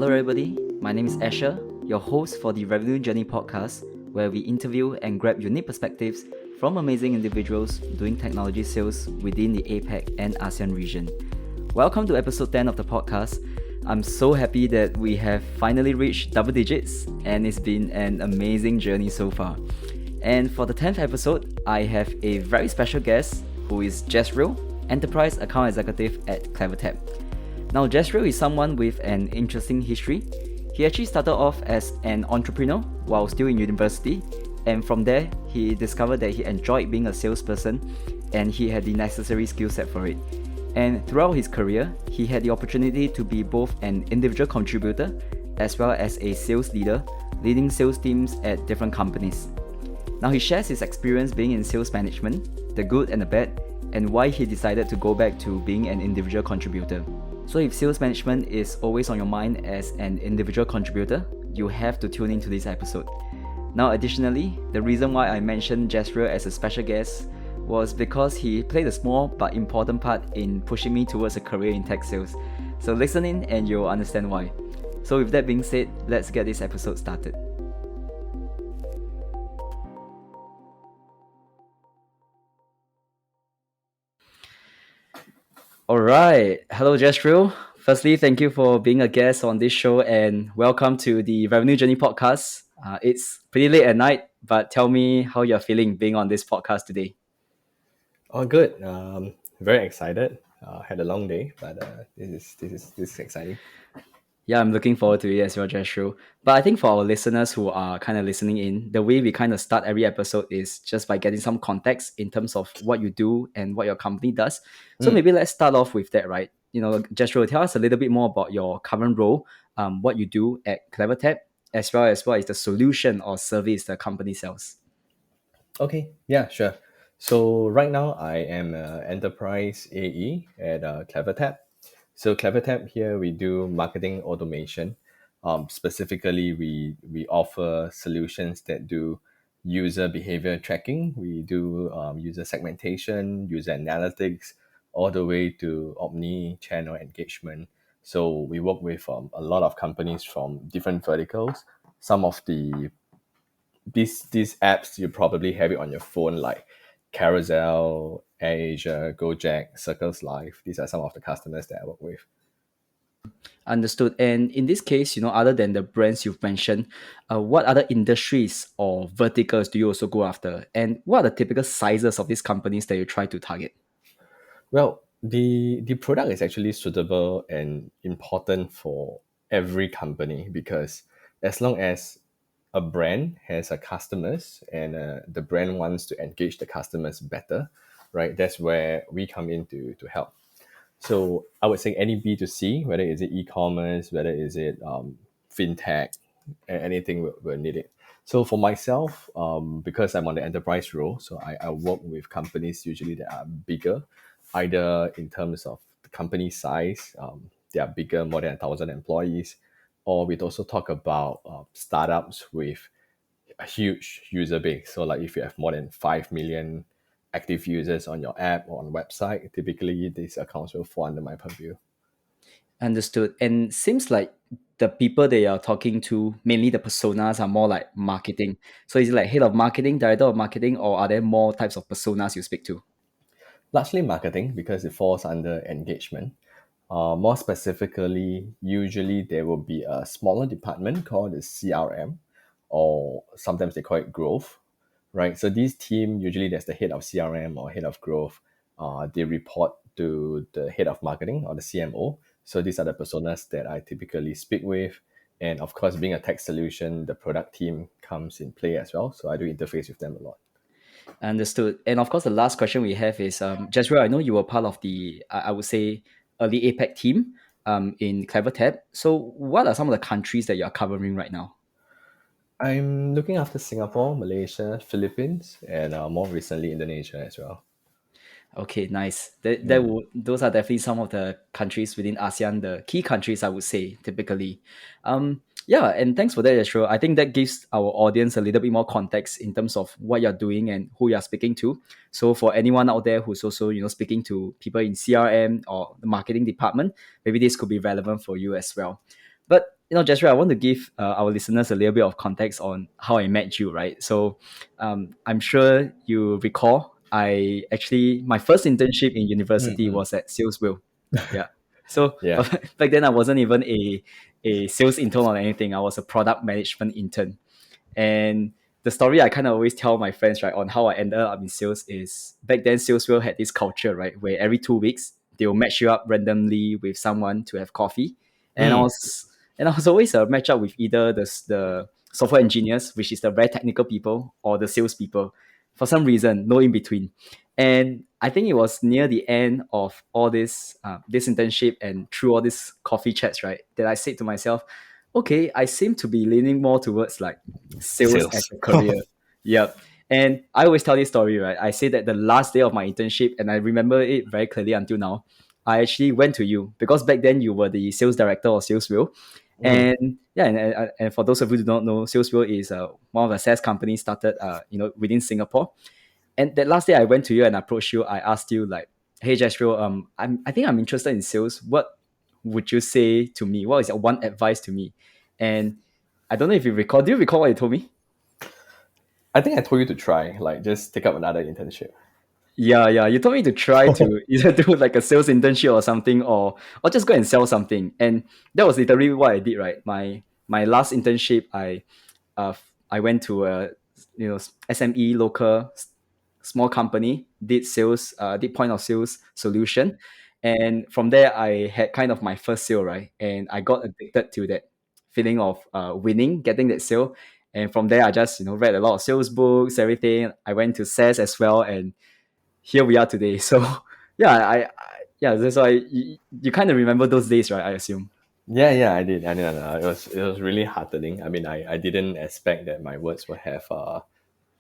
Hello, everybody. My name is Asher, your host for the Revenue Journey podcast, where we interview and grab unique perspectives from amazing individuals doing technology sales within the APAC and ASEAN region. Welcome to episode 10 of the podcast. I'm so happy that we have finally reached double digits, and it's been an amazing journey so far. And for the 10th episode, I have a very special guest who is Jezreel, Enterprise Account Executive at CleverTap. Now, Jezreel is someone with an interesting history. He actually started off as an entrepreneur while still in university, and from there, he discovered that he enjoyed being a salesperson and he had the necessary skill set for it. And throughout his career, he had the opportunity to be both an individual contributor as well as a sales leader, leading sales teams at different companies. Now, he shares his experience being in sales management, the good and the bad, and why he decided to go back to being an individual contributor. So if sales management is always on your mind as an individual contributor, you have to tune into this episode. Now, additionally, the reason why I mentioned Jezreel as a special guest was because he played a small but important part in pushing me towards a career in tech sales. So listen in and you'll understand why. So with that being said, let's get this episode started. All right. Hello, Jezreel. Firstly, thank you for being a guest on this show and welcome to the Revenue Journey podcast. It's pretty late at night, but tell me how you're feeling being on this podcast today. Oh, good. Very excited. Had a long day, but this is exciting. Yeah, I'm looking forward to it as well, Jezreel. But I think for our listeners who are kind of listening in, the way we kind of start every episode is just by getting some context in terms of what you do and what your company does. So maybe let's start off with that, right? Jezreel, tell us a little bit more about your current role, what you do at CleverTap, as well as what is the solution or service the company sells. Okay, yeah, sure. So right now I am enterprise AE at CleverTap. So CleverTap here we do marketing automation. Specifically, we offer solutions that do user behavior tracking. We do user segmentation, user analytics, all the way to omni-channel engagement. So we work with a lot of companies from different verticals. Some of these apps you probably have it on your phone, like Carousel, AirAsia, Gojek, Circles Life. These are some of the customers that I work with. Understood. And in this case, other than the brands you've mentioned, what other industries or verticals do you also go after? And what are the typical sizes of these companies that you try to target? Well, the product is actually suitable and important for every company, because as long as a brand has a customers and the brand wants to engage the customers better, right? That's where we come in to help. So I would say any B2C, whether is it e-commerce, whether is it fintech, anything will need it. So for myself, because I'm on the enterprise role, so I work with companies usually that are bigger, either in terms of the company size, they are bigger, more than 1,000 employees, or we'd also talk about startups with a huge user base. So like if you have more than 5 million active users on your app or on website, typically these accounts will fall under my purview. Understood. And seems like the people they are talking to, mainly the personas, are more like marketing. So is it like head of marketing, director of marketing, or are there more types of personas you speak to? Largely marketing, because it falls under engagement. More specifically, usually there will be a smaller department called the CRM, or sometimes they call it growth, right? So this team, usually there's the head of CRM or head of growth. They report to the head of marketing or the CMO. So these are the personas that I typically speak with. And of course, being a tech solution, the product team comes in play as well. So I do interface with them a lot. Understood. And of course, the last question we have is, Jezreel, I know you were part of the, I would say, early APAC team in CleverTap. So what are some of the countries that you're covering right now? I'm looking after Singapore, Malaysia, Philippines, and more recently Indonesia as well. Okay, nice. Mm. Those are definitely some of the countries within ASEAN, the key countries, I would say, typically. Yeah, and thanks for that, Yashro. I think that gives our audience a little bit more context in terms of what you're doing and who you're speaking to. So for anyone out there who's also, speaking to people in CRM or the marketing department, maybe this could be relevant for you as well. But Jeshua, I want to give our listeners a little bit of context on how I met you, right? So I'm sure you recall I actually my first internship in university Mm-mm. was at Salesville. Yeah. So Yeah. but back then I wasn't even a sales intern or anything. I was a product management intern. And the story I kind of always tell my friends, right, on how I ended up in sales is back then Salesville had this culture, right, where every 2 weeks they will match you up randomly with someone to have coffee. And I Mm. was and I was always a match up with either the software engineers, which is the very technical people, or the sales people. For some reason, no in between. And I think it was near the end of all this internship and through all these coffee chats, right, that I said to myself, okay, I seem to be leaning more towards like sales as Sales. a career. Yep. And I always tell this story, right? I say that the last day of my internship, and I remember it very clearly until now, I actually went to you because back then you were the sales director of Salesville. Mhm. And yeah, and for those of you who don't know, Salesville is one of the SaaS companies started within Singapore. And that last day I went to you and approached you, I asked you like, hey Jezreel, I think I'm interested in sales. What would you say to me? What is your one advice to me? And I don't know if you recall. Do you recall what you told me? I think I told you to try, like, just take up another internship. Yeah, yeah. You told me to try to either do like a sales internship or something, or just go and sell something. And that was literally what I did. Right. My last internship, I went to a SME local small company, did sales, did point of sales solution, and from there I had kind of my first sale, right, and I got addicted to that feeling of winning, getting that sale, and from there I just read a lot of sales books, everything. I went to SaaS as well, and here we are today. So yeah, yeah, that's why you kind of remember those days, right? I assume. Yeah, yeah, I did. I did. It was really heartening. I mean, I didn't expect that my words would have a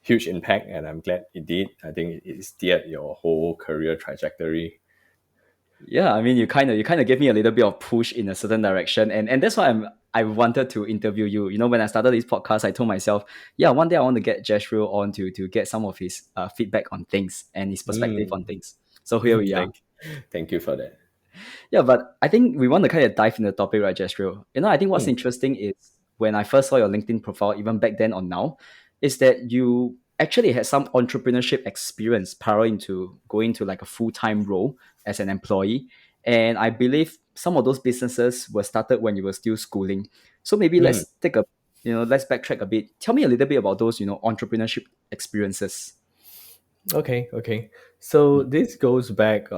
huge impact, and I'm glad it did. I think it steered your whole career trajectory. Yeah, I mean, you kind of gave me a little bit of push in a certain direction, and that's why I wanted to interview you. When I started this podcast, I told myself, yeah, one day I want to get Jezreel on to get some of his feedback on things and his perspective on Mm. things. So here we are. Thank you for that. Yeah, but I think we want to kind of dive into the topic, right, Jezreel? I think what's Mm. interesting is when I first saw your LinkedIn profile, even back then or now, is that you actually had some entrepreneurship experience prior into going to like a full-time role as an employee. And I believe some of those businesses were started when you were still schooling. So maybe Mm. let's backtrack a bit. Tell me a little bit about those, entrepreneurship experiences. Okay, okay. So Mm. this goes back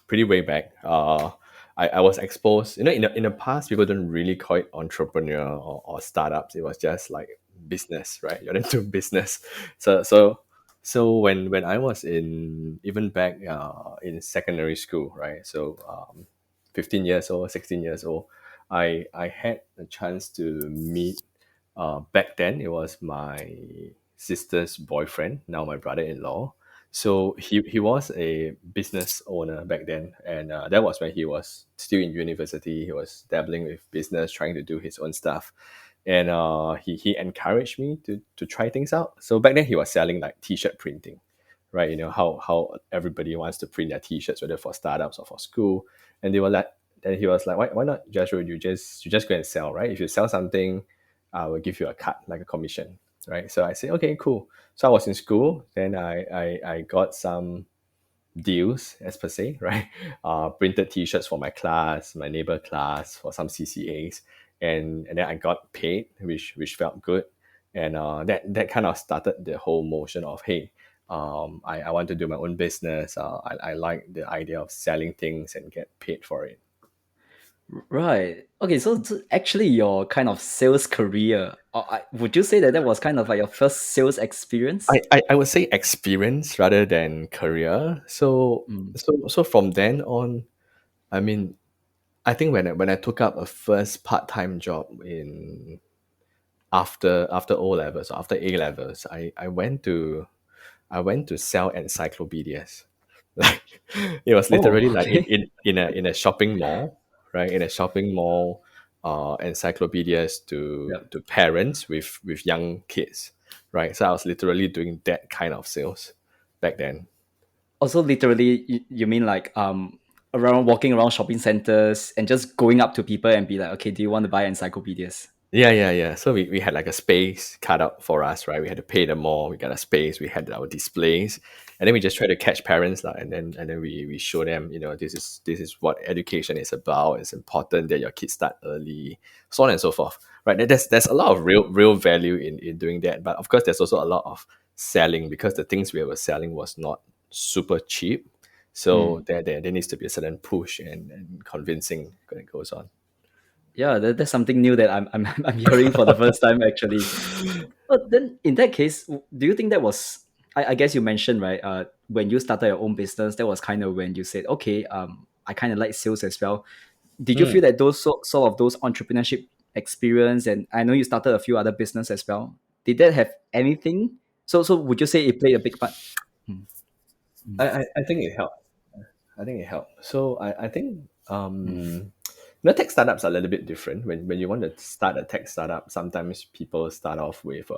pretty way back. I was exposed, in the past, people don't really call it entrepreneur or startups. It was just like business, right? You're into business. So when I was in even back in secondary school, right? So 15 years old, 16 years old, I had a chance to meet. Back then, it was my sister's boyfriend, now my brother-in-law. So he was a business owner back then, and that was when he was still in university. He was dabbling with business, trying to do his own stuff, and he encouraged me to try things out. So back then he was selling like t-shirt printing, right? You know how everybody wants to print their t-shirts, whether for startups or for school, and they were like. Then he was like, why not, Joshua? You just go and sell, right? If you sell something, I will give you a cut, like a commission, right? So I said, okay, cool. So I was in school, then I got some deals, as per se, right? Printed T-shirts for my class, my neighbor class, for some CCAs, and then I got paid, which felt good, and that kind of started the whole motion of, hey, I want to do my own business. I like the idea of selling things and get paid for it. Right. Okay. So actually, your kind of sales career, would you say that that was kind of like your first sales experience? I would say experience rather than career. So Mm. so from then on, I mean, I think when I took up a first part-time job in after O levels, after A levels, I went to sell encyclopedias. Like, it was Oh, literally like okay. in a shopping mall, right? In a shopping mall, encyclopedias to Yeah. to parents with young kids, right? So I was literally doing that kind of sales back then. Also, literally, you mean like around walking around shopping centers and just going up to people and be like, okay, do you want to buy encyclopedias? Yeah. So we had like a space cut out for us, right? We had to pay them more. We got a space. We had our displays, and then we just try to catch parents, lah. And then we show them, this is what education is about. It's important that your kids start early, so on and so forth, right? There's a lot of real value in doing that, but of course there's also a lot of selling because the things we were selling was not super cheap. So Mm. there needs to be a certain push and convincing when it goes on. Yeah, that's something new that I'm hearing for the first time actually. But then in that case, do you think that was I guess you mentioned, right? When you started your own business, that was kind of when you said, okay, I kind of like sales as well. Did you feel Mm. that those sort of those entrepreneurship experience, and I know you started a few other business as well. Did that have anything? So would you say it played a big part? Mm, mm, I think it helped. I think it helped. So I think tech startups are a little bit different. When you want to start a tech startup, sometimes people start off with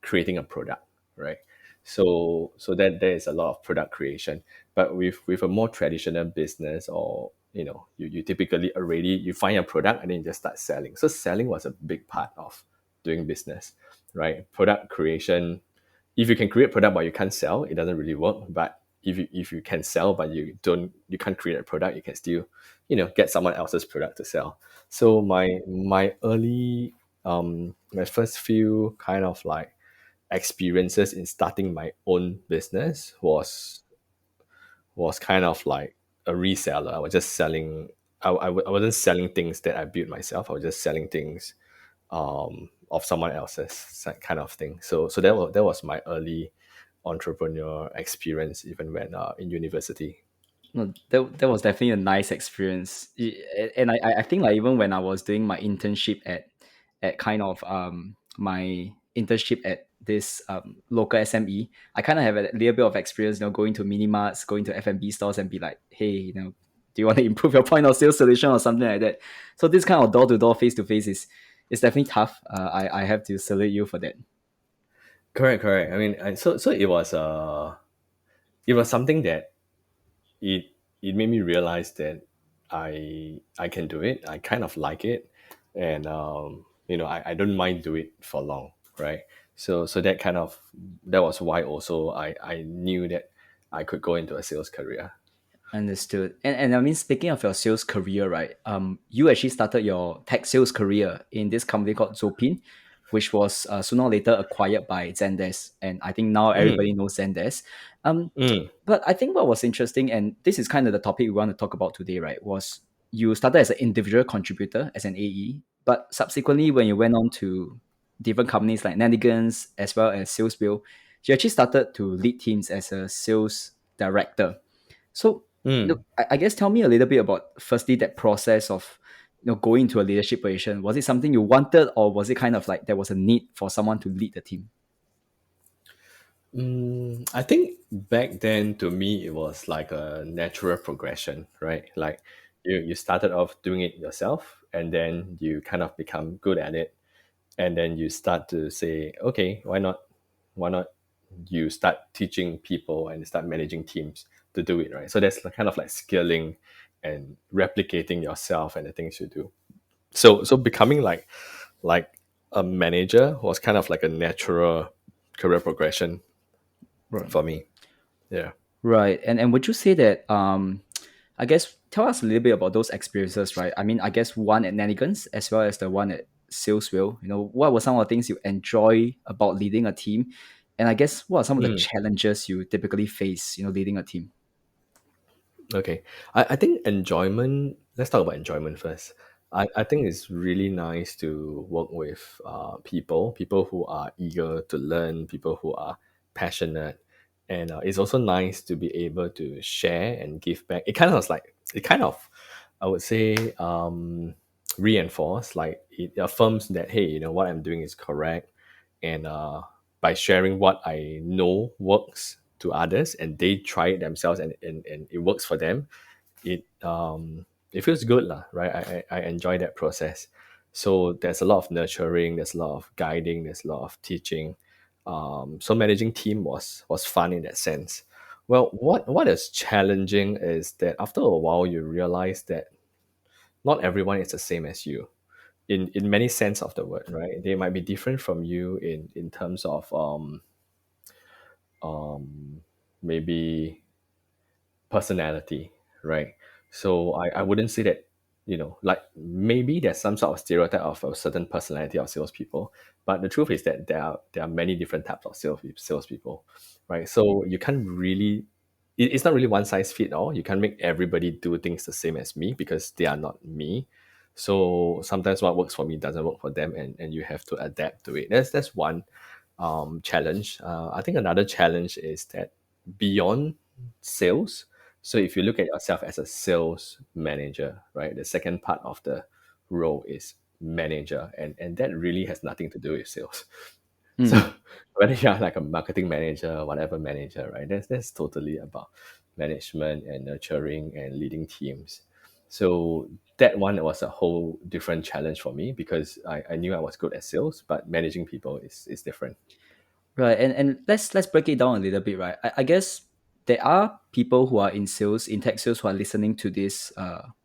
creating a product, right? So that there is a lot of product creation. But with a more traditional business, or you typically already you find a product and then you just start selling. So selling was a big part of doing business, right? Product creation, if you can create product but you can't sell, it doesn't really work. But if you can sell but you can't create a product, you can still get someone else's product to sell. So my first few kind of like experiences in starting my own business was kind of like a reseller. I was just selling. I wasn't selling things that I built myself. I was just selling things of someone else's kind of thing. So that was my early entrepreneur experience, even when in university. no, that was definitely a nice experience. And I think like even when I was doing my internship at kind of my internship at this local SME, I kind of have a little bit of experience, going to mini marts, going to F&B stores and be like, hey, do you want to improve your point of sale solution or something like that? So this kind of door to door, face to face is definitely tough. I have to salute you for that. Correct. I mean, so it was something that it it made me realize that I can do it. I kind of like it, and I don't mind do it for long, right? So that was why also I knew that I could go into a sales career. Understood. And I mean, speaking of your sales career, right? You actually started your tech sales career in this company called Zopin, which was sooner or later acquired by Zendesk, and I think now Mm, everybody knows Zendesk. Um, mm, but I think what was interesting, and this is kind of the topic we want to talk about today, right? Was you started as an individual contributor as an AE, but subsequently when you went on to different companies like Nanigans as well as Salesbill, you actually started to lead teams as a sales director. So, mm. I guess tell me a little bit about firstly that process of going to a leadership position. Was it something you wanted, or was it kind of like there was a need for someone to lead the team? I think back then to me it was like a natural progression, right? Like you started off doing it yourself and then you kind of become good at it, and then you start to say, okay, why not you start teaching people and start managing teams to do it, right? So that's kind of like scaling and replicating yourself and the things you do. So becoming like a manager was kind of like a natural career progression Right. for me. Yeah. Right. And would you say that I guess tell us a little bit about those experiences, right? I mean, I guess one at Nanigans as well as the one at Salesville. What were some of the things you enjoy about leading a team? And I guess what are some of the Mm, challenges you typically face, leading a team? okay. I think enjoyment, let's talk about enjoyment first. I think it's really nice to work with people who are eager to learn, people who are passionate. And it's also nice to be able to share and give back. It kind of, I would say, reinforce, like it affirms that, hey, what I'm doing is correct. And by sharing what I know works to others and they try it themselves, and it works for them, it feels good lah, right? I enjoy that process. So there's a lot of nurturing, there's a lot of guiding, there's a lot of teaching. So managing team was fun in that sense. Well, what is challenging is that after a while you realize that not everyone is the same as you in many sense of the word, right? They might be different from you in terms of maybe personality, right? So I wouldn't say that, like maybe there's some sort of stereotype of a certain personality of salespeople, but the truth is that there are many different types of salespeople, right? So you can't really, it's not really one size fit all. You can't make everybody do things the same as me because they are not me. So sometimes what works for me doesn't work for them, and you have to adapt to it. That's one challenge. I think another challenge is that beyond sales, so if you look at yourself as a sales manager, right, the second part of the role is manager, and that really has nothing to do with sales. Mm. So whether you're like a marketing manager, whatever manager, right, that's totally about management and nurturing and leading teams. So that one was a whole different challenge for me because I knew I was good at sales, but managing people is different. Right, and let's break it down a little bit, right? I guess there are people who are in sales, in tech sales, who are listening to this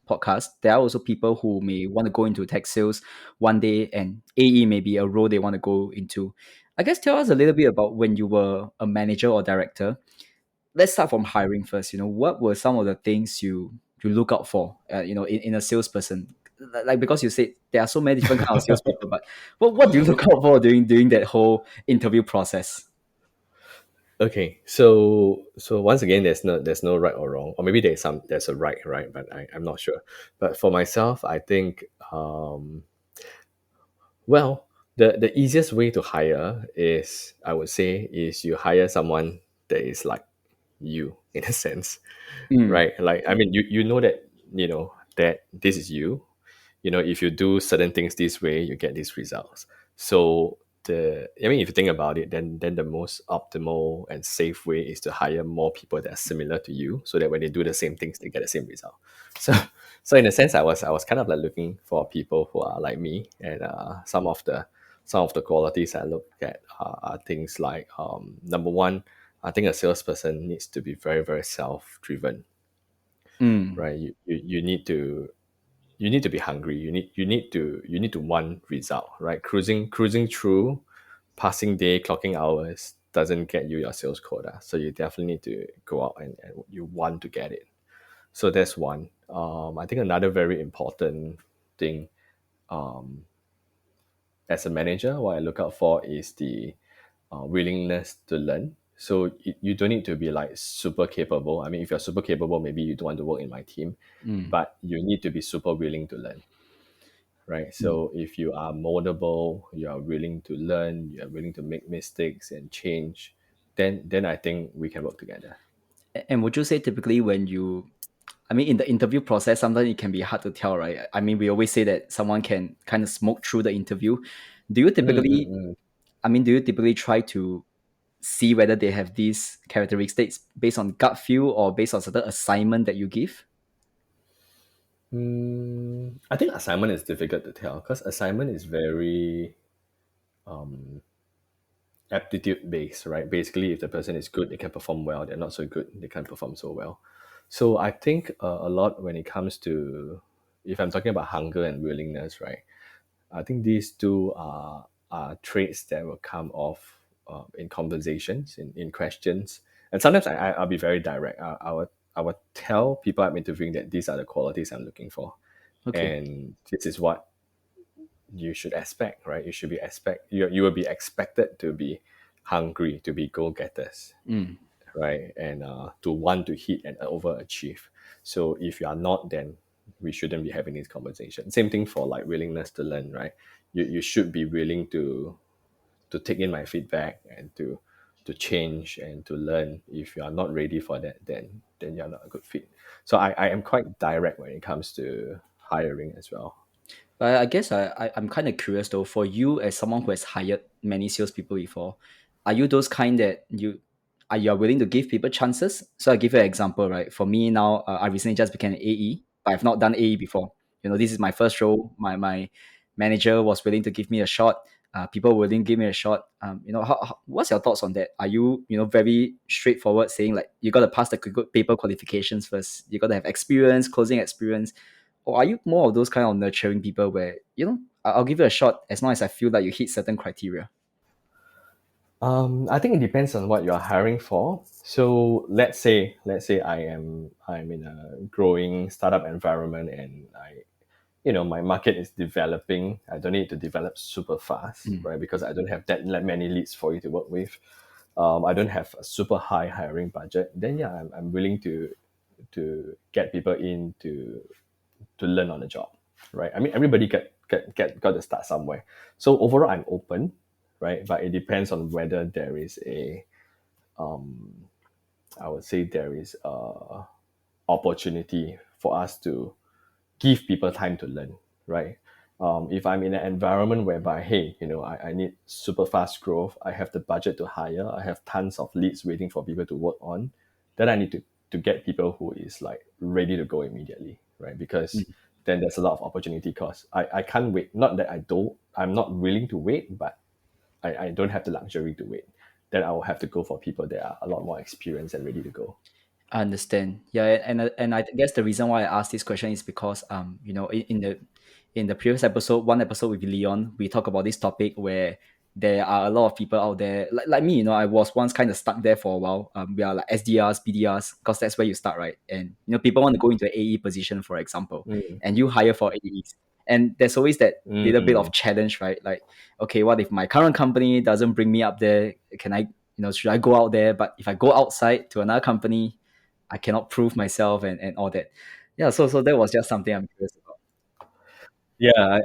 podcast. There are also people who may want to go into tech sales one day, and AE may be a role they want to go into. I guess tell us a little bit about when you were a manager or director. Let's start from hiring first. What were some of the things you look out for? In a salesperson, like because you said there are so many different kind of salespeople, but what do you look out for during that whole interview process? Okay, so once again, there's no right or wrong, or maybe there's a right, but I'm not sure. But for myself, I think well, the easiest way to hire is, I would say, is you hire someone that is like you in a sense, Mm, right? Like, I mean, you know that, that this is you. If you do certain things this way, you get these results. So I mean, if you think about it, then the most optimal and safe way is to hire more people that are similar to you, so that when they do the same things, they get the same result. So so in a sense, I was kind of like looking for people who are like me, and some of the qualities I look at are things like, number one, I think a salesperson needs to be very, very self-driven, mm, right? You need to be hungry. You need to want result, right? Cruising through, passing day, clocking hours doesn't get you your sales quota. So you definitely need to go out and you want to get it. So that's one. I think another very important thing, as a manager, what I look out for is the willingness to learn. So you don't need to be like super capable. I mean, if you're super capable, maybe you don't want to work in my team, mm, but you need to be super willing to learn, right? mm. So if you are moldable, you are willing to learn, you are willing to make mistakes and change, then I think we can work together. And would you say typically when I mean, in the interview process, sometimes it can be hard to tell, right? I mean, we always say that someone can kind of smoke through the interview. Do you Mm, mm, typically, mm. do you typically try to see whether they have these characteristics based on gut feel or based on certain assignment that you give? I think assignment is difficult to tell because assignment is very aptitude based, right? Basically, if the person is good, they can perform well. They're not so good, they can't perform so well. So I think a lot when it comes to, if I'm talking about hunger and willingness, right? I think these two are traits that will come off in conversations, in questions, and sometimes I'll be very direct. I will tell people I'm interviewing that these are the qualities I'm looking for, Okay. and this is what you should expect, right? You will be expected to be hungry, to be go getters, Mm. right? And to want to hit and overachieve. So if you are not, then we shouldn't be having this conversation. Same thing for like willingness to learn, right? You should be willing to take in my feedback and to change and to learn. If you are not ready for that, then you're not a good fit. So I am quite direct when it comes to hiring as well. But I guess I'm kind of curious though, for you as someone who has hired many salespeople before, are you those kind that you are willing to give people chances? So I give you an example, right? For me now, I recently just became an AE, but I've not done AE before. This is my first role. My manager was willing to give me a shot. people willing to give me a shot. What's your thoughts on that? Are you, very straightforward, saying like you got to pass the paper qualifications first, you got to have experience, closing experience, or are you more of those kind of nurturing people where I'll give you a shot as long as I feel that you hit certain criteria? I think it depends on what you're hiring for. So let's say I'm in a growing startup environment and my market is developing. I don't need to develop super fast, Mm. right? Because I don't have that many leads for you to work with. I don't have a super high hiring budget. Then yeah, I'm willing to get people in to learn on the job, right? I mean, everybody got to start somewhere. So overall, I'm open, right? But it depends on whether there is I would say there is a opportunity for us to give people time to learn, right? If I'm in an environment whereby, hey, I need super fast growth, I have the budget to hire, I have tons of leads waiting for people to work on, then I need to get people who is like ready to go immediately, right? Because Mm. then there's a lot of opportunity cost. I can't wait. Not that I'm not willing to wait, but I don't have the luxury to wait. Then I will have to go for people that are a lot more experienced and ready to go. I understand. Yeah, and I guess the reason why I asked this question is because in the previous episode, one episode with Leon, we talk about this topic where there are a lot of people out there like me. I was once kind of stuck there for a while. We are like SDRs, BDRs, because that's where you start, right? And people want to go into an AE position, for example, Mm, and you hire for AEs, and there's always that little bit of mm, challenge, right? Like, okay, what if my current company doesn't bring me up there? Can I, should I go out there? But if I go outside to another company, I cannot prove myself and all that. Yeah, so that was just something I'm curious about. yeah,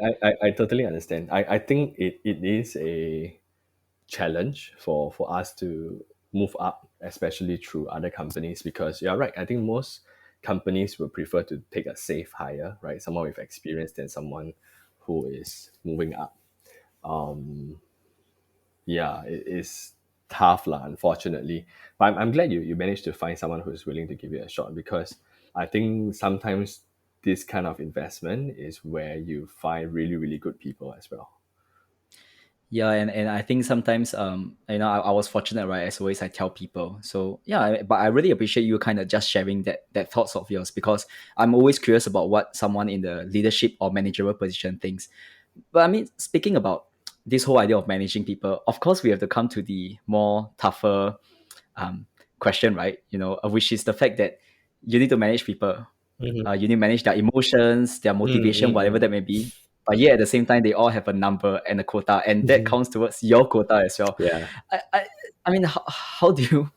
I totally understand. I think it is a challenge for us to move up, especially through other companies, because you're right. I think most companies will prefer to take a safe hire, right? Someone with experience than someone who is moving up. Um, yeah, it is tough lah, unfortunately. But I'm glad you managed to find someone who's willing to give it a shot, because I think sometimes this kind of investment is where you find really, really good people as well. Yeah, and I think sometimes I was fortunate, right? As always, I tell people. So yeah, but I really appreciate you kind of just sharing that thoughts of yours, because I'm always curious about what someone in the leadership or managerial position thinks. But I mean, speaking about this whole idea of managing people, of course, we have to come to the more tougher um, question, right? Which is the fact that you need to manage people. Mm-hmm. You need to manage their emotions, their motivation, whatever that may be. But yeah, at the same time, they all have a number and a quota, and that Mm-hmm. counts towards your quota as well. Yeah. I, I, I mean, how do you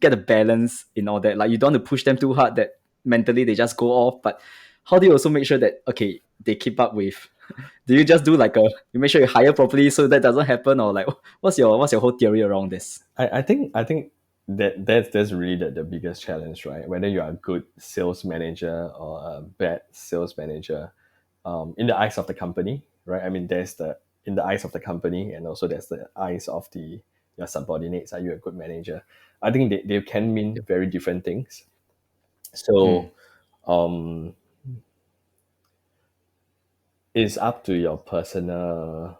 get a balance in all that? Like, you don't want to push them too hard that mentally they just go off, but how do you also make sure that, okay, they keep up with? Do you just do like you make sure you hire properly so that doesn't happen, or like what's your whole theory around this? I think that's really the biggest challenge, right? Whether you are a good sales manager or a bad sales manager, in the eyes of the company, right? I mean, there's the in the eyes of the company, and also there's the eyes of the your subordinates. Are you a good manager? I think they can mean very different things. Mm, So um, it's up to your personal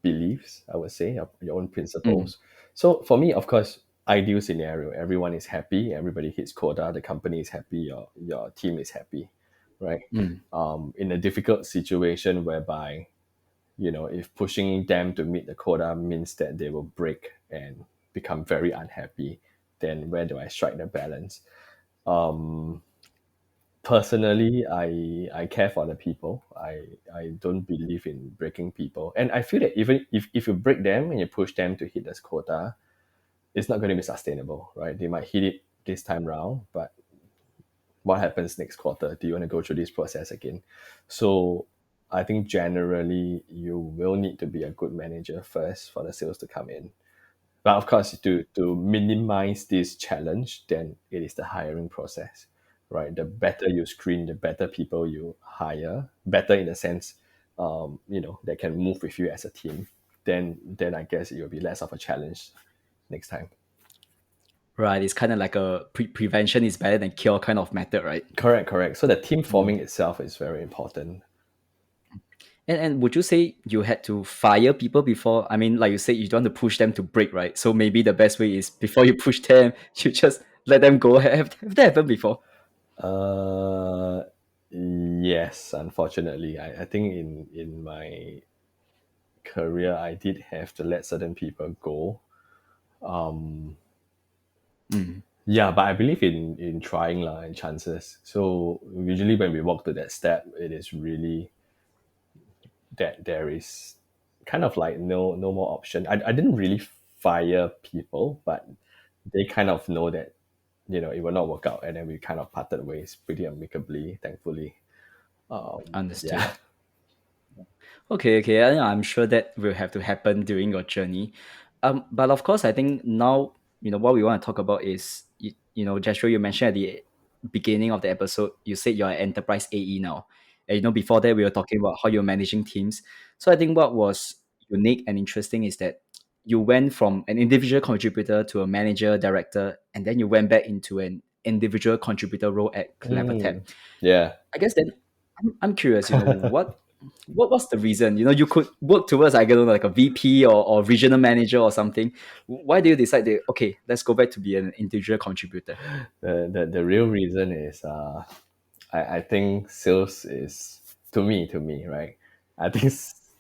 beliefs, I would say, your own mm, principles. So for me, of course, ideal scenario, everyone is happy, everybody hits quota, the company is happy, your team is happy, right? mm. In a difficult situation whereby, if pushing them to meet the quota means that they will break and become very unhappy, then where do I strike the balance? Um, Personally, I care for the people. I don't believe in breaking people, and I feel that even if you break them and you push them to hit this quota, it's not going to be sustainable, right? They might hit it this time round, but what happens next quarter? Do you want to go through this process again? So I think generally you will need to be a good manager first for the sales to come in. But of course, to minimize this challenge, then it is the hiring process, right? The better you screen, the better people you hire, better in the sense, that can move with you as a team. Then I guess it will be less of a challenge next time. Right, it's kind of like a prevention is better than cure kind of method, right? Correct, correct. So the team Mm. forming itself is very important. And would you say you had to fire people before? I mean, like you said, you don't want to push them to break, right? So maybe the best way is before you push them, you just let them go. Have that happened before? Uh, yes, unfortunately, I think in my career, I did have to let certain people go. Um, Mm, yeah, but I believe in trying lah and chances. So usually when we walk to that step, it is really that there is kind of like no more option. I didn't really fire people, but they kind of know that it will not work out, and then we kind of parted ways pretty amicably, thankfully. understood. Yeah. Okay, okay. I'm sure that will have to happen during your journey. But of course, I think now, what we want to talk about is, Joshua, you mentioned at the beginning of the episode, you said you're an enterprise AE now. And, before that, we were talking about how you're managing teams. So I think what was unique and interesting is that you went from an individual contributor to a manager, director, and then you went back into an individual contributor role at CleverTap. Mm, yeah. I guess then I'm curious, what was the reason? You could work towards, I don't know, like a VP or regional manager or something. Why do you decide that, okay, let's go back to be an individual contributor? The real reason is I think sales is to me, right? I think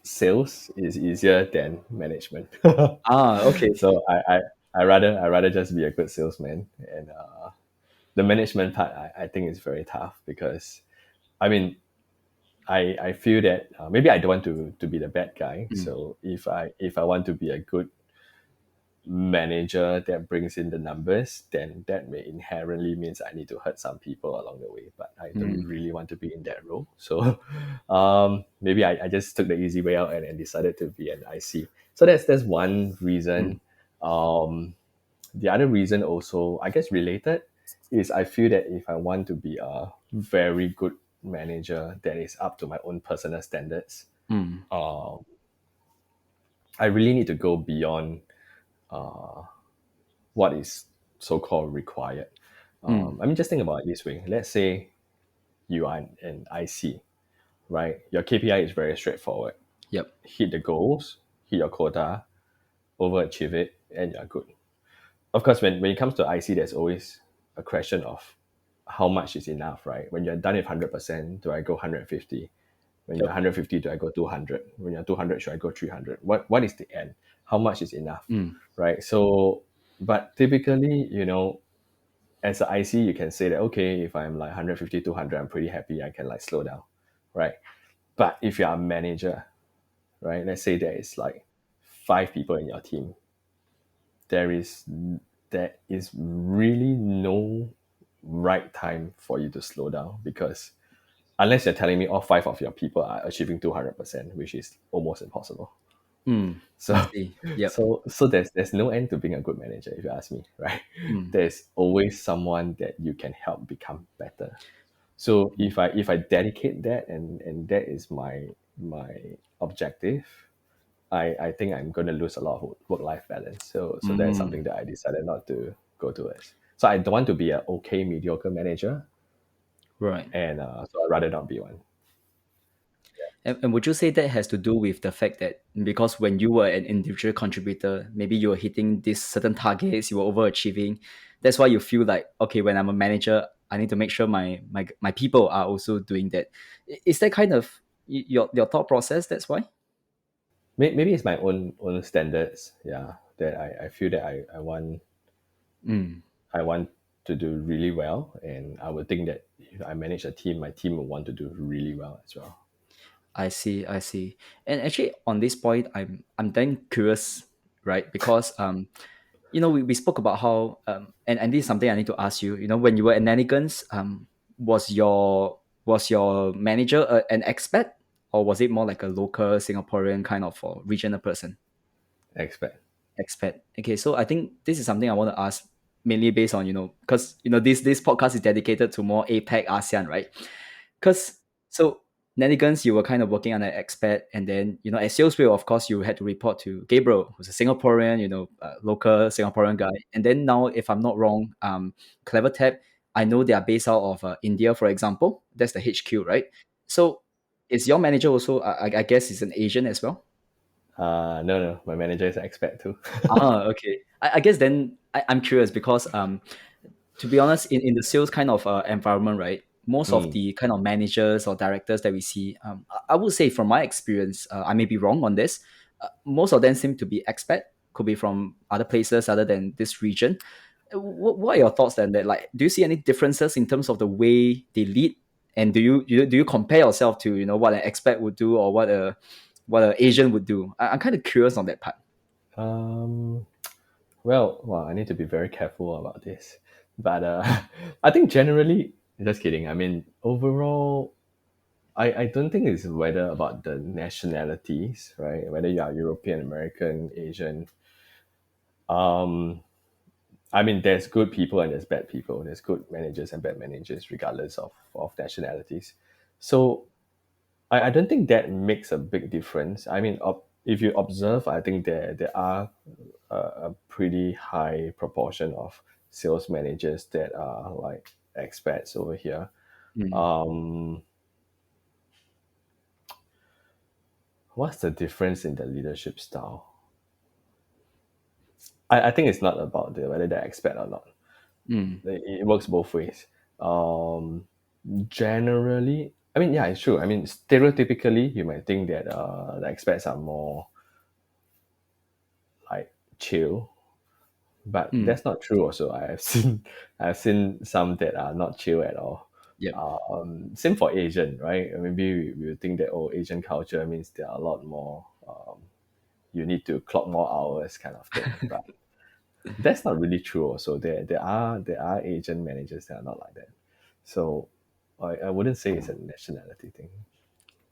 sales is easier than management. Ah, okay. So I rather just be a good salesman, and the management part I think is very tough because I mean I feel that maybe I don't want to be the bad guy. Mm, So if I want to be a good manager that brings in the numbers, then that may inherently means I need to hurt some people along the way. But I don't mm, really want to be in that role. So maybe I just took the easy way out and decided to be an IC. So that's one mm, reason. Um, the other reason also, I guess related, is I feel that if I want to be a very good manager that is up to my own personal standards, mm, uh, I really need to go beyond uh, what is so-called required. mm. I mean, just think about it this way. Let's say you are an IC, right? Your KPI is very straightforward. Yep. Hit the goals, hit your quota, overachieve it, and you're good. Of course, when it comes to IC, there's always a question of how much is enough, right? When you're done with 100%, do I go 150? When you're Yep. 150, do I go 200? When you're 200, should I go 300? What is the end? How much is enough, Mm, right? So, but typically, as an IC, you can say that, okay, if I'm like 150, 200, I'm pretty happy. I can like slow down, right? But if you're a manager, right, let's say there is like 5 people in your team, there is there is really no right time for you to slow down because unless you're telling me all 5 of your people are achieving 200%, which is almost impossible. mm. I So, see. Yep. so there's no end to being a good manager, if you ask me, right? Mm, There's always someone that you can help become better. So mm, if I dedicate that and that is my objective, I think I'm going to lose a lot of work life balance. So that's mm. something that I decided not to go towards. So I don't want to be an okay mediocre manager, Right. and so I'd rather not be one. And would you say that has to do with the fact that because when you were an individual contributor, maybe you were hitting these certain targets, you were overachieving. That's why you feel like, okay, when I'm a manager, I need to make sure my people are also doing that. Is that kind of your thought process? That's why. Maybe it's my own standards. Yeah, that I feel that Mm. I want to do really well, and I would think that if I manage a team, my team will want to do really well as well. I see, I see. And actually, on this point, I'm then curious, right? Because we spoke about how and this is something I need to ask you. When you were at Nanigans, was your was your manager an expat, or was it more like a local Singaporean kind of or regional person? Expect. Expat. Okay, so I think this is something I want to ask mainly based on because this podcast is dedicated to more APEC ASEAN, right? Because so Nanigans, you were kind of working on an expat, and then at Salesville, of course, you had to report to Gabriel, who's a Singaporean, local Singaporean guy. And then now, if I'm not wrong, CleverTap, I know they are based out of India, for example. That's the HQ, right? So is your manager also? I guess is an Asian as well. No, no, my manager is an expat too. Ah, okay. I guess then I'm curious because to be honest, in the sales kind of environment, right? Most of Mm, the kind of managers or directors that we see, I would say from my experience, I may be wrong on this. Most of them seem to be expat, could be from other places other than this region. What are your thoughts then? That like, do you see any differences in terms of the way they lead, and do you compare yourself to what an expat would do or what an Asian would do? I'm kind of curious on that part. um, well, I need to be very careful about this. But I think generally, just kidding. I mean, overall, I don't think it's whether about the nationalities, right? Whether you are European, American, Asian. Um, I mean, there's good people and there's bad people. There's good managers and bad managers, regardless of nationalities. So I don't think that makes a big difference. I mean, if you observe, I think there are a pretty high proportion of sales managers that are like expats over here. Mm, Um, what's the difference in the leadership style? I think it's not about whether they're expat or not. mm, It works both ways. Um, Generally, I mean, yeah, it's true. I mean, stereotypically, you might think that the expats are more like chill, but mm. that's not true. Also, I've seen some that are not chill at all. Yep. Same for Asian, right? Maybe we would think that Asian culture means there are a lot more. You need to clock more hours, kind of thing. But that's not really true. Also, there are Asian managers that are not like that. So I wouldn't say it's a nationality thing.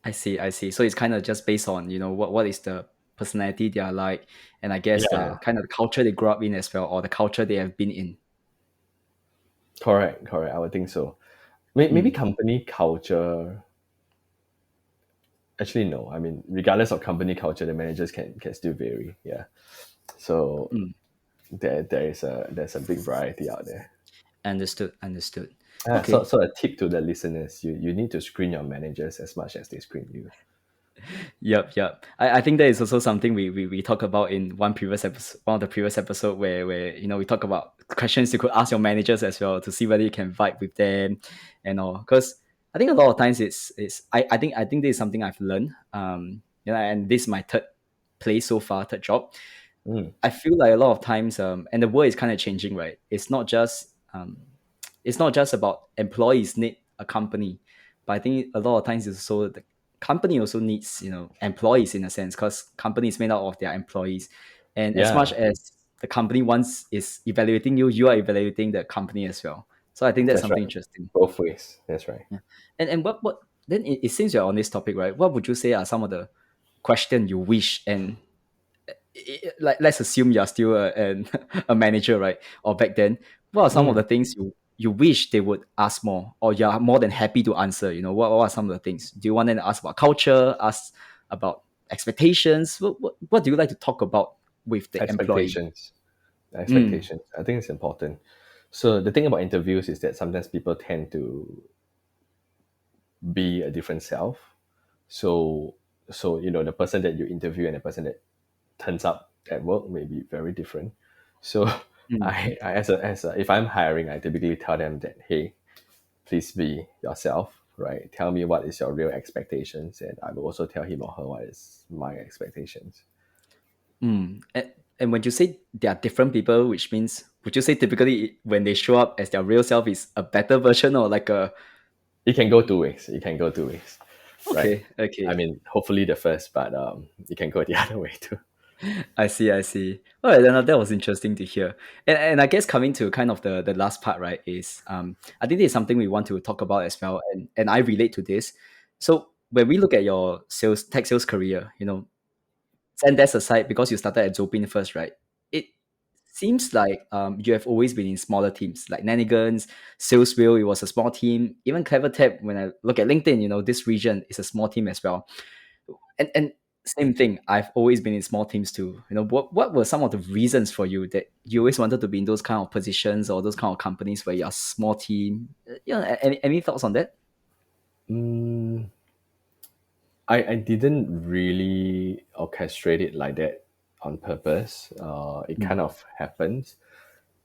I see, I see. So it's kind of just based on, what is the personality they are like, and I guess the Yeah, kind of the culture they grew up in as well, or the culture they have been in. correct, correct. I would think so. Maybe Mm, company culture. Actually, no. I mean, regardless of company culture, the managers can still vary. Yeah. So mm. there's a big variety out there. Understood, understood. So Okay. so a tip to the listeners: you need to screen your managers as much as they screen you. Yep, yep. I think that is also something we talk about in one of the previous episode where we talk about questions you could ask your managers as well to see whether you can vibe with them and all. Because I think a lot of times I think this is something I've learned. And this is my third place so far, third job. Mm, I feel like a lot of times, and the world is kind of changing, right? It's not just about employees need a company, but I think a lot of times it's also the company also needs employees in a sense because company is made out of their employees, and as much yeah, as the company once is evaluating you, you are evaluating the company as well. So I think that's that's something right. interesting. Both ways. That's right. Yeah. And what then it seems you're on this topic, right? What would you say are some of the question you wish and like let's assume you're still a manager, right? Or back then, what are some of Mm, the things you wish they would ask more, or you're more than happy to answer? What are some of the things? Do you want them to ask about culture, ask about expectations? What do you like to talk about with the employee? expectations. Mm, Expectations. I think it's important. So the thing about interviews is that sometimes people tend to be a different self. So the person that you interview and the person that turns up at work may be very different. So mm, I as a if I'm hiring, I typically tell them that, hey, please be yourself, right? Tell me what is your real expectations, and I will also tell him or her what is my expectations. mm. And when you say they are different people, which means would you say typically when they show up as their real self is a better version or like a It can go two ways. It can go two ways, right? okay, okay. I mean, hopefully the first, but it can go the other way too. I see, I see. All right, then that was interesting to hear. And I guess coming to kind of the last part, right, is I think this is something we want to talk about as well, and I relate to this. So when we look at your tech sales career, send that aside because you started at Zopin first, right? It seems like you have always been in smaller teams, like Nanigans, Salesville, it was a small team. Even CleverTap, when I look at LinkedIn, this region is a small team as well. And same thing, I've always been in small teams too. What were some of the reasons for you that you always wanted to be in those kind of positions or those kind of companies where you're a small team? Any thoughts on that? Mm, I didn't really orchestrate it like that on purpose. It Mm, kind of happens.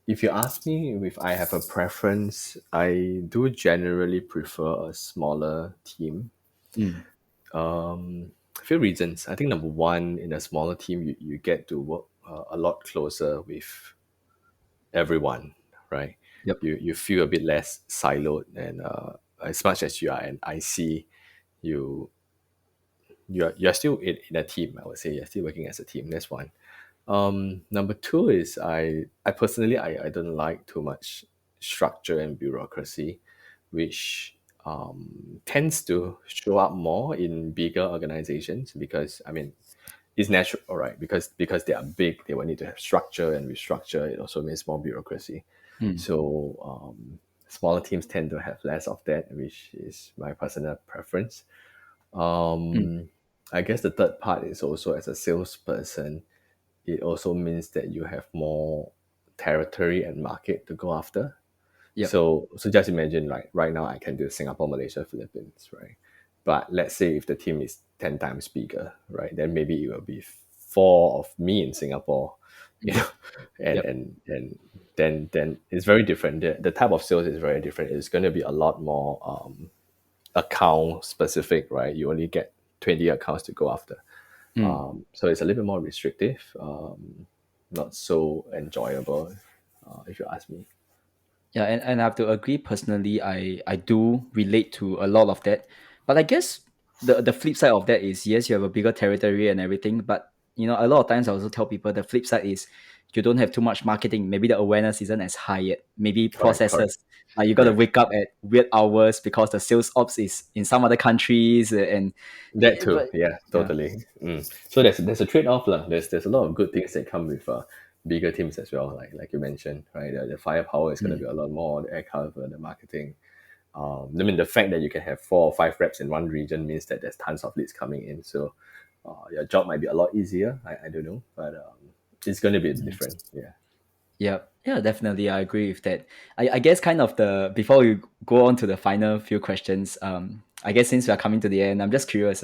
If you ask me if I have a preference, I do generally prefer a smaller team. mm, A few reasons. I think number one, in a smaller team, you get to work a lot closer with everyone, right? yep. You feel a bit less siloed, and as much as you are an IC, you you're still in a team. I would say you're still working as a team. That's one. Number two is I personally I don't like too much structure and bureaucracy, which tends to show up more in bigger organizations because I mean it's natural, all right, because they are big, they will need to have structure, and with structure it also means more bureaucracy. Mm, So smaller teams tend to have less of that, which is my personal preference. mm, um I guess the third part is also as a salesperson, it also means that you have more territory and market to go after. yep. So just imagine, like right now I can do Singapore, Malaysia, Philippines, right? But let's say if the team is 10 times bigger, right? Then maybe it will be four of me in Singapore, you Mm, know, and yep. then it's very different. The type of sales is very different. It's going to be a lot more account specific, right? You only get 20 accounts to go after. Mm. So it's a little bit more restrictive, not so enjoyable, if you ask me. Yeah, and I have to agree personally, I do relate to a lot of that. But I guess the flip side of that is yes, you have a bigger territory and everything, but a lot of times I also tell people the flip side is you don't have too much marketing. Maybe the awareness isn't as high yet. Maybe Correct, processes. Like you gotta correct. wake up at weird hours because the sales ops is in some other countries and That too, but yeah, yeah. totally. So there's a trade off lah. There's a lot of good things that come with bigger teams as well. Like you mentioned, right? The firepower is going to be Mm, a lot more. The air cover, the marketing. I mean, the fact that you can have 4 or 5 reps in one region means that there's tons of leads coming in. So your job might be a lot easier. I don't know, but it's going to be mm. different. Yeah. Yeah, yeah, definitely. I agree with that. I guess kind of before we go on to the final few questions, I guess since we are coming to the end, I'm just curious,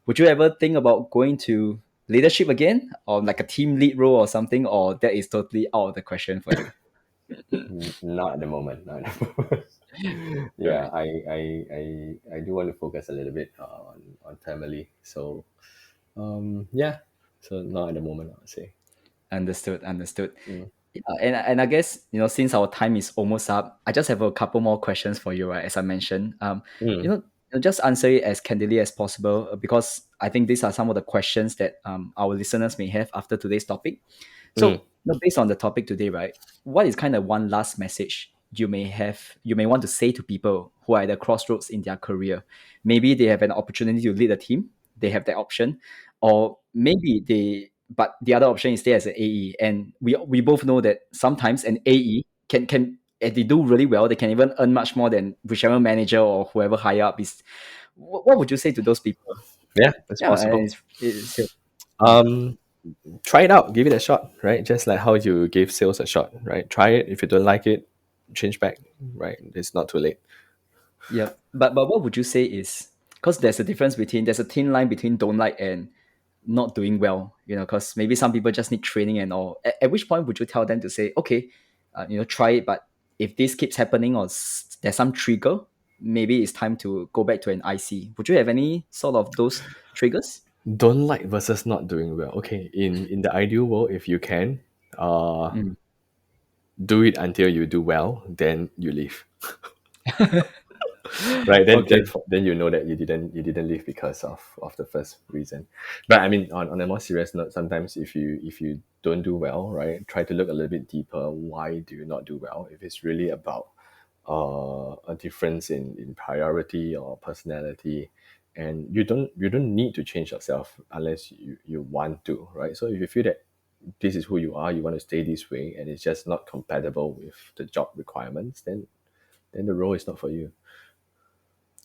would you ever think about going to leadership again or like a team lead role or something, or that is totally out of the question for you? Not at the moment. Not at the moment. Yeah, Right. I do want to focus a little bit on family. So yeah, so not at the moment, I would say. Understood, understood. Mm. Yeah, and I guess since our time is almost up, I just have a couple more questions for you, right? As I mentioned, Mm. just answer it as candidly as possible because I think these are some of the questions that our listeners may have after today's topic. Mm. So, based on the topic today, right? What is kind of one last message you may want to say to people who are at the crossroads in their career? Maybe they have an opportunity to lead a team, they have that option, or maybe but the other option is stay as an AE. And we both know that sometimes an AE can if they do really well, they can even earn much more than whichever manager or whoever higher up is. What would you say to those people? Yeah, it's Yeah, and possible. it's Um, Try it out, give it a shot, right? Just like how you gave sales a shot, right? Try it. If you don't like it, change back, right? It's not too late. yeah, but what would you say is because there's a thin line between don't like and not doing well, because maybe some people just need training and all. At which point would you tell them to say, okay, try it, but if this keeps happening or there's some trigger, maybe it's time to go back to an IC. Would you have any sort of those triggers? Don't like versus not doing well. Okay, in the ideal world, if you can, uh, Mm. do it until you do well, then you leave. Right, Okay. then you know that you didn't leave because of the first reason. But I mean, on a more serious note, sometimes if you don't do well, right, try to look a little bit deeper. Why do you not do well? If it's really about a difference in priority or personality, and you don't need to change yourself unless you want to, right? So if you feel that this is who you are, you want to stay this way, and it's just not compatible with the job requirements, then the role is not for you.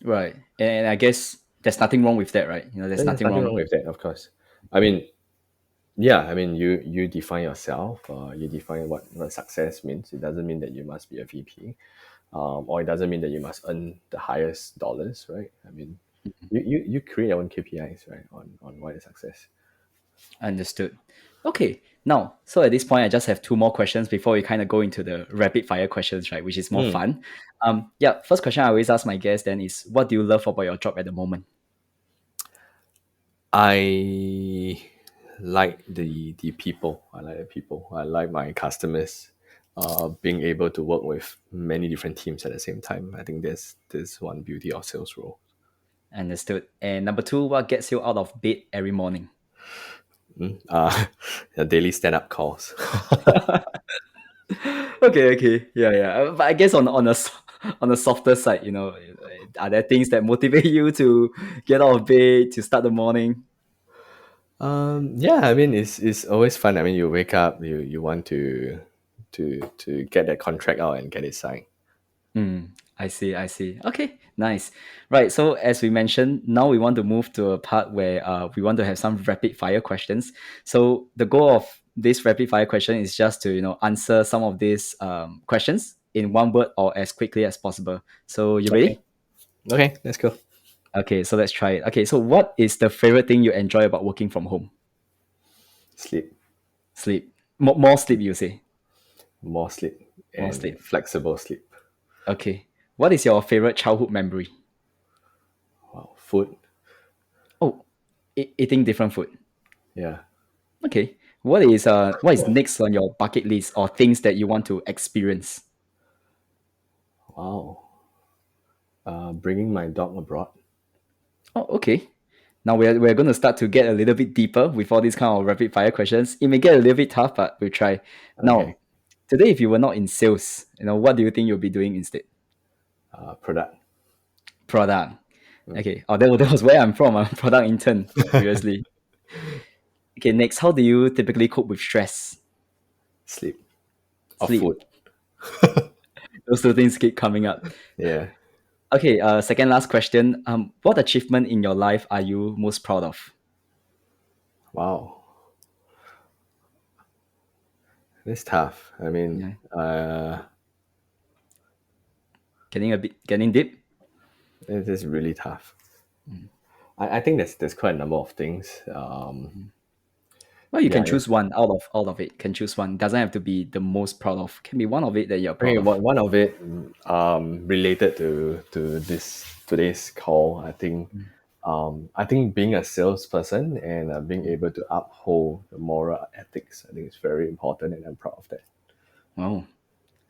Right. And I guess there's nothing wrong with that, right? There's Then there's nothing nothing wrong wrong. with that, of course. I mean, yeah, I mean, you define yourself. You define what success means. It doesn't mean that you must be a VP, or it doesn't mean that you must earn the highest dollars, right? I mean, You create your own KPIs, right, on what is success. Understood. Okay. Now, so at this point, I just have two more questions before we kind of go into the rapid fire questions, right? Which is more Mm. fun. Yeah. First question I always ask my guests then is, what do you love about your job at the moment? I like the people. I like the people. I like my customers. Being able to work with many different teams at the same time. I think there's one beauty of sales role. Understood. And number two, what gets you out of bed every morning? The daily stand up calls. Okay. Yeah. But I guess on the softer side, are there things that motivate you to get out of bed to start the morning? Yeah, I mean it's always fun. I mean, you wake up, you want to get that contract out and get it signed. I see. Okay, nice. Right. So as we mentioned, now we want to move to a part where we want to have some rapid fire questions. So the goal of this rapid fire question is just to answer some of these questions in one word or as quickly as possible. So you Okay. ready? Okay, let's go. Okay, so let's try it. Okay, so what is the favorite thing you enjoy about working from home? Sleep, Sleep. More sleep, you say? more sleep, More and sleep. flexible sleep. Okay. What is your favorite childhood memory? Wow, food. Oh, eating different food. Yeah. Okay. What is next on your bucket list or things that you want to experience? Wow. Bringing my dog abroad. Oh, okay. Now we're going to start to get a little bit deeper with all these kind of rapid fire questions. It may get a little bit tough, but we'll try. Okay. Now, today, if you were not in sales, what do you think you'll be doing instead? Product. Product. Okay. Oh, that was where I'm from. I'm a product intern previously. Okay. Next, how do you typically cope with stress? Sleep. Or Sleep. food. Those two things keep coming up. Yeah. Okay. Second last question. What achievement in your life are you most proud of? Wow. It's tough. I mean, Yeah. Getting deep. it is really tough. I think there's quite a number of things. Well, you Yeah. can choose one out of it. Can choose one. Doesn't have to be the most proud of. Can be one of it that you're proud Okay. of. One of it, related to this today's call. I think being a salesperson and being able to uphold the moral ethics, I think it's very important, and I'm proud of that. Wow.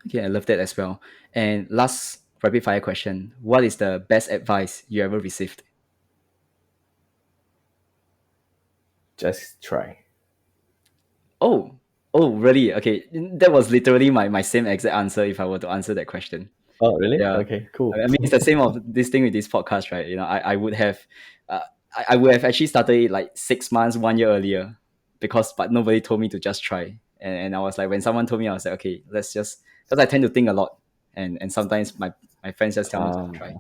Okay, I love that as well. And last rapid fire question: what is the best advice you ever received? Just try. Oh, oh, really? Okay, that was literally my same exact answer if I were to answer that question. Oh, really? Yeah, Okay, cool. I mean it's the same of this thing with this podcast, right? I would have, uh, I would have actually started it like 6 months, 1 year earlier, but nobody told me to just try, and I was like, when someone told me, I was like, okay, let's just, because I tend to think a lot, and sometimes my friends just tell me to try.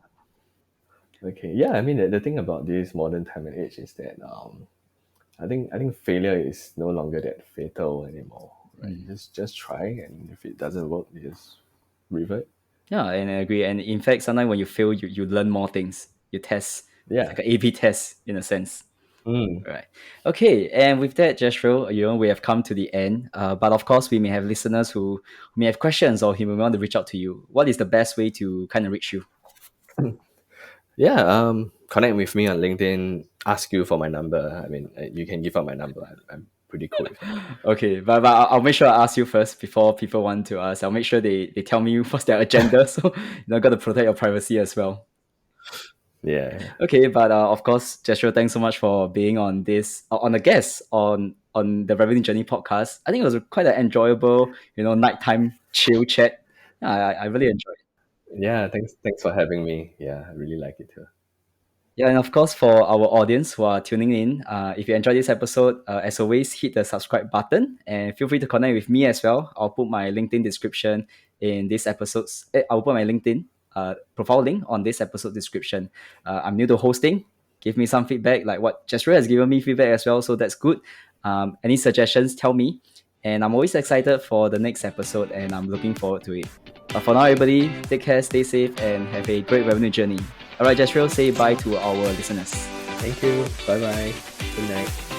Okay. Yeah, I mean the thing about this modern time and age is that I think failure is no longer that fatal anymore. Right? Just try, and if it doesn't work, you just revert. Yeah, and I agree. And in fact, sometimes when you fail, you learn more things. You test. It's Yeah. like an A/B test in a sense. Mm. Right. Okay. And with that, Jezreel, we have come to the end. But of course, we may have listeners who may have questions or who may want to reach out to you. What is the best way to kind of reach you? Yeah. Connect with me on LinkedIn. Ask you for my number. I mean, you can give out my number. I'm pretty cool with that. Okay, but I'll make sure I ask you first before people want to ask. I'll make sure they tell me what's their agenda. So got to protect your privacy as well. Yeah. Okay, but of course, Joshua, thanks so much for being on this on the guest on the Revenue Journey podcast. I think it was quite an enjoyable, nighttime chill chat. Yeah, I really enjoyed it. Yeah. Thanks for having me. Yeah, I really like it too. Yeah, and of course, for our audience who are tuning in, if you enjoyed this episode, as always, hit the subscribe button and feel free to connect with me as well. I'll put my LinkedIn description in this episode's. I'll put my LinkedIn profile link on this episode description. I'm new to hosting. Give me some feedback, like what Jezreel has given me feedback as well, so that's good. Any suggestions, tell me. And I'm always excited for the next episode, and I'm looking forward to it. But for now, everybody, take care, stay safe, and have a great revenue journey. All right, Jezreel, say bye to our listeners. Thank you. Bye bye. Good night.